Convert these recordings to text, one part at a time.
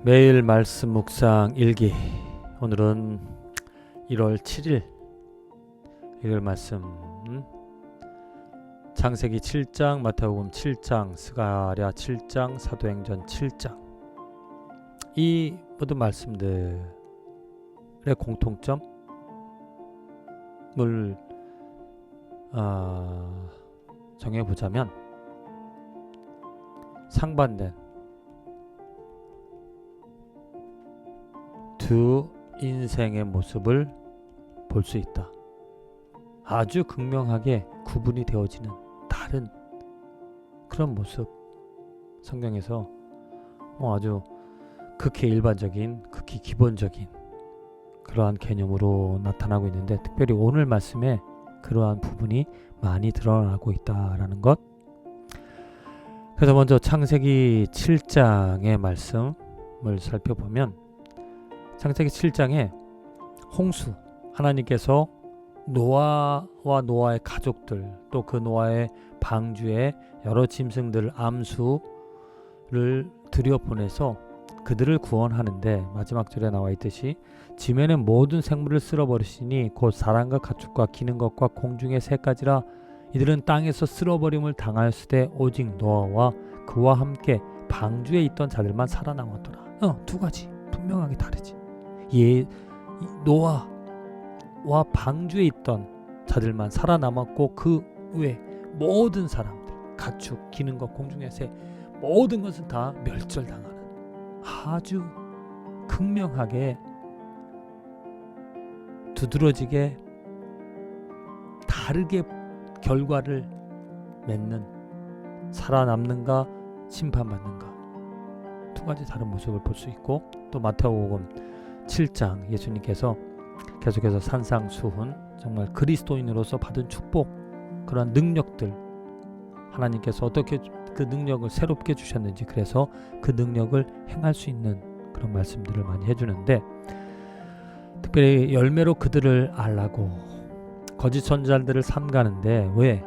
매일 말씀 묵상 일기. 오늘은 1월 7일 일요일 말씀. 창세기 7장, 마태복음 7장, 스가랴 7장, 사도행전 7장. 이 모든 말씀들의 공통점을 정해보자면 상반된 두 인생의 모습을 볼 수 있다. 아주 극명하게 구분이 되어지는 다른 그런 모습, 성경에서 아주 극히 일반적인, 극히 기본적인 그러한 개념으로 나타나고 있는데, 특별히 오늘 말씀에 그러한 부분이 많이 드러나고 있다라는 것. 그래서 먼저 창세기 7장의 말씀을 살펴보면, 창세기 7장에 홍수, 하나님께서 노아와 노아의 가족들, 또 그 노아의 방주에 여러 짐승들, 암수를 들여보내서 그들을 구원하는데, 마지막 절에 나와 있듯이 지면의 모든 생물을 쓸어버리시니 곧 사람과 가축과 기는 것과 공중의 새까지라. 이들은 땅에서 쓸어버림을 당하였으되 오직 노아와 그와 함께 방주에 있던 자들만 살아남았더라. 두 가지 분명하게 다르지. 노아와 방주에 있던 자들만 살아남았고, 그 외 모든 사람들, 가축, 기는 것, 공중의 새, 모든 것은 다 멸절당하는, 아주 극명하게 두드러지게 다르게 결과를 맺는, 살아남는가 심판받는가, 두 가지 다른 모습을 볼 수 있고, 또 마태복음 7장 예수님께서 계속해서 산상수훈, 정말 그리스도인으로서 받은 축복, 그런 능력들, 하나님께서 어떻게 그 능력을 새롭게 주셨는지, 그래서 그 능력을 행할 수 있는 그런 말씀들을 많이 해주는데, 특별히 열매로 그들을 알라고 거짓 선지자들을 삼가는데, 왜?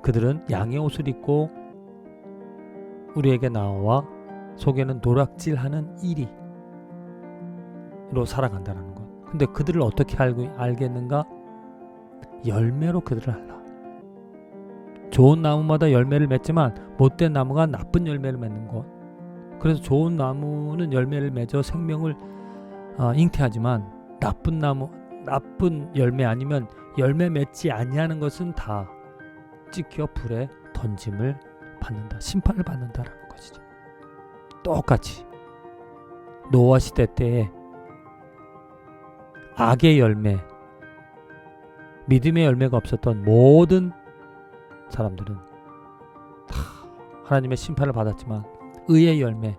그들은 양의 옷을 입고 우리에게 나와 속에는 도락질하는 이리로 살아간다는 것. 근데 그들을 어떻게 알겠는가? 열매로 그들을 알라. 좋은 나무마다 열매를 맺지만 못된 나무가 나쁜 열매를 맺는 것. 그래서 좋은 나무는 열매를 맺어 생명을 잉태하지만, 나쁜 열매 아니면 열매 맺지 아니하는 것은 다 찍혀 불에 던짐을 받는다, 심판을 받는다라는 것이죠. 똑같이 노아 시대 때에 악의 열매, 믿음의 열매가 없었던 모든 사람들은 하나님의 심판을 받았지만, 의의 열매를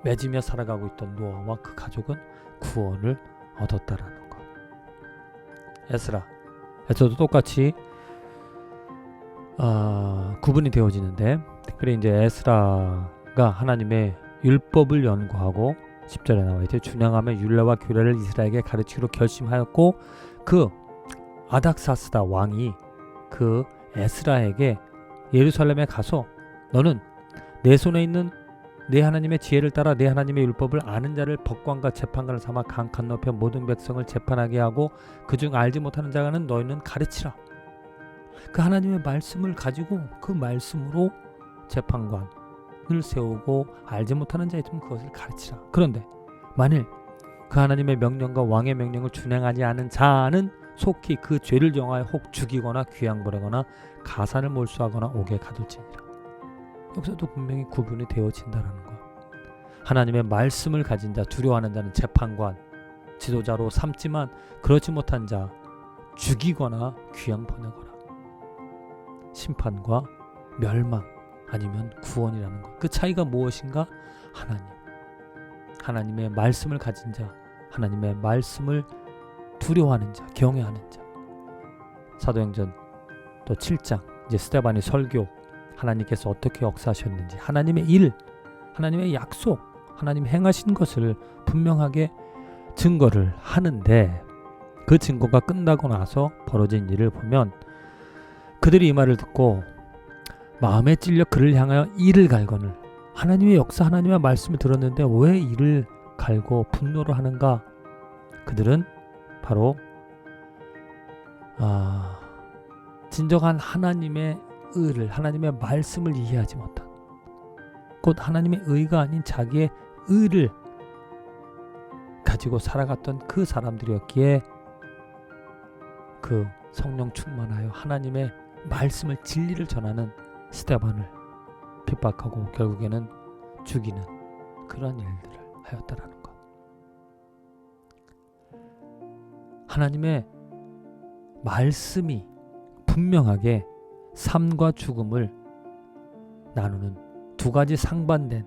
맺으며 살아가고 있던 노아와 그 가족은 구원을 얻었다라는 것. 에스라에서도 똑같이 구분이 되어지는데, 특별히 이제 에스라가 하나님의 율법을 연구하고 10절에 나와 있죠. 준양하며 율례와 규례를 이스라엘에게 가르치기로 결심하였고, 그 아닥사스다 왕이 그 에스라에게 예루살렘에 가서, 너는 내 손에 있는 내 하나님의 지혜를 따라 내 하나님의 율법을 아는 자를 법관과 재판관을 삼아 강 건너편 모든 백성을 재판하게 하고, 그중 알지 못하는 자가는 너희는 가르치라. 그 하나님의 말씀을 가지고 그 말씀으로 재판관을 세우고, 알지 못하는 자 있으면 그것을 가르치라. 그런데 만일 그 하나님의 명령과 왕의 명령을 준행하지 않은 자는 속히 그 죄를 정하여 혹 죽이거나 귀양 보내거나 가산을 몰수하거나 옥에 가둘지니라. 여기서도 분명히 구분이 되어진다는 것. 하나님의 말씀을 가진 자, 두려워하는 자는 재판관, 지도자로 삼지만, 그렇지 못한 자 죽이거나 귀양 보내거나, 심판과 멸망 아니면 구원이라는 것. 그 차이가 무엇인가? 하나님의 말씀을 가진 자, 하나님의 말씀을 두려워하는 자, 경외하는 자. 사도행전 또 7장 이제 스데반의 설교, 하나님께서 어떻게 역사하셨는지, 하나님의 일, 하나님의 약속, 하나님 행하신 것을 분명하게 증거를 하는데, 그 증거가 끝나고 나서 벌어진 일을 보면, 그들이 이 말을 듣고 마음에 찔려 그를 향하여 이를 갈거늘 하나님의 역사, 하나님의 말씀을 들었는데 왜 이를 갈고 분노를 하는가? 그들은 바로 진정한 하나님의 의를, 하나님의 말씀을 이해하지 못한, 곧 하나님의 의가 아닌 자기의 의를 가지고 살아갔던 그 사람들이었기에 그 성령 충만하여 하나님의 말씀을, 진리를 전하는 스데반을 핍박하고 결국에는 죽이는 그런 일들을 하였다라는 것. 하나님의 말씀이 분명하게 삶과 죽음을 나누는 두 가지 상반된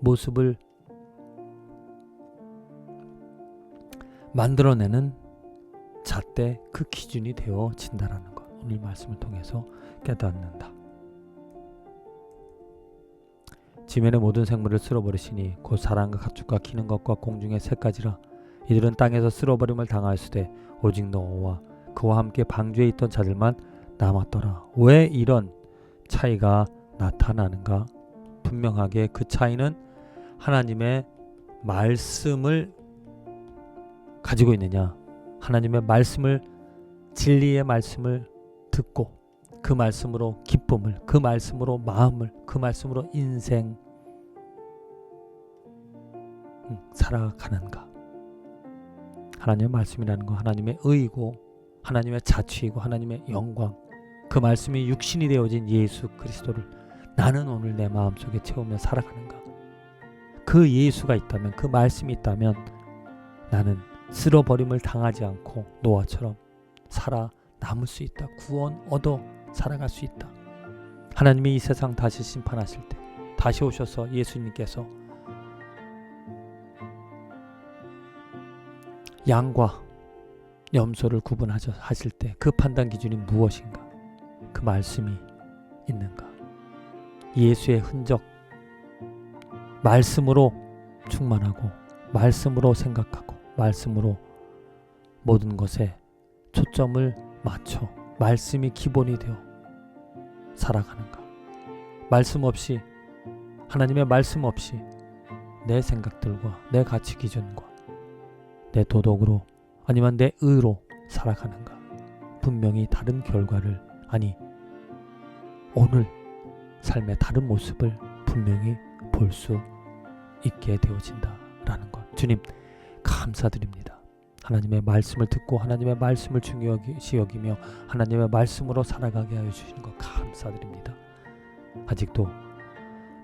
모습을 만들어내는 잣대, 그 기준이 되어진다라는 것. 오늘 말씀을 통해서 깨닫는다. 지면의 모든 생물을 쓸어버리시니 곧 사람과 가축과 기는 것과 공중의 새까지라. 이들은 땅에서 쓸어버림을 당하였으되 오직 노아와 그와 함께 방주에 있던 자들만 남았더라. 왜 이런 차이가 나타나는가? 분명하게 그 차이는 하나님의 말씀을 가지고 있느냐, 하나님의 말씀을, 진리의 말씀을 듣고 그 말씀으로 기쁨을, 그 말씀으로 마음을, 그 말씀으로 인생 살아가는가. 하나님의 말씀이라는 건 하나님의 의이고 하나님의 자취이고 하나님의 영광, 그 말씀이 육신이 되어진 예수 그리스도를 나는 오늘 내 마음속에 채우며 살아가는가. 그 예수가 있다면, 그 말씀이 있다면 나는 쓸어버림을 당하지 않고 노아처럼 살아남을 수 있다. 구원 얻어 살아갈 수 있다. 하나님이 이 세상 다시 심판하실 때, 다시 오셔서 예수님께서 양과 염소를 구분하실 때 그 판단 기준이 무엇인가? 그 말씀이 있는가? 예수의 흔적, 말씀으로 충만하고 말씀으로 생각하고 말씀으로 모든 것에 초점을 맞춰 말씀이 기본이 되어 살아가는가? 말씀 없이, 하나님의 말씀 없이 내 생각들과 내 가치 기준과 내 도덕으로 아니면 내 의로 살아가는가? 분명히 다른 결과를, 아니 오늘 삶의 다른 모습을 분명히 볼 수 있게 되어진다라는 것. 주님 감사드립니다. 하나님의 말씀을 듣고 하나님의 말씀을 중요시 여기며 하나님의 말씀으로 살아가게 하여 주시는 것 감사드립니다. 아직도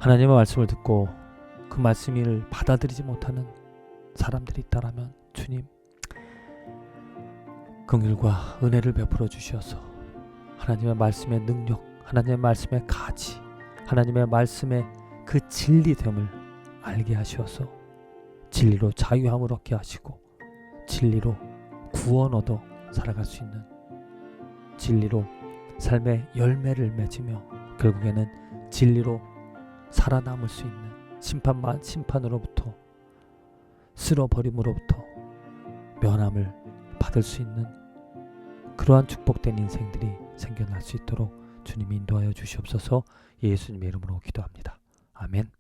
하나님의 말씀을 듣고 그 말씀을 받아들이지 못하는 사람들이 있다라면 주님 긍휼과 은혜를 베풀어 주셔서 하나님의 말씀의 능력, 하나님의 말씀의 가치, 하나님의 말씀의 그 진리됨을 알게 하셔서 진리로 자유함을 얻게 하시고 진리로 구원 얻어 살아갈 수 있는, 진리로 삶의 열매를 맺으며 결국에는 진리로 살아남을 수 있는, 심판으로부터, 쓸어버림으로부터 면함을 받을 수 있는 그러한 축복된 인생들이 생겨날 수 있도록 주님이 인도하여 주시옵소서. 예수님의 이름으로 기도합니다. 아멘.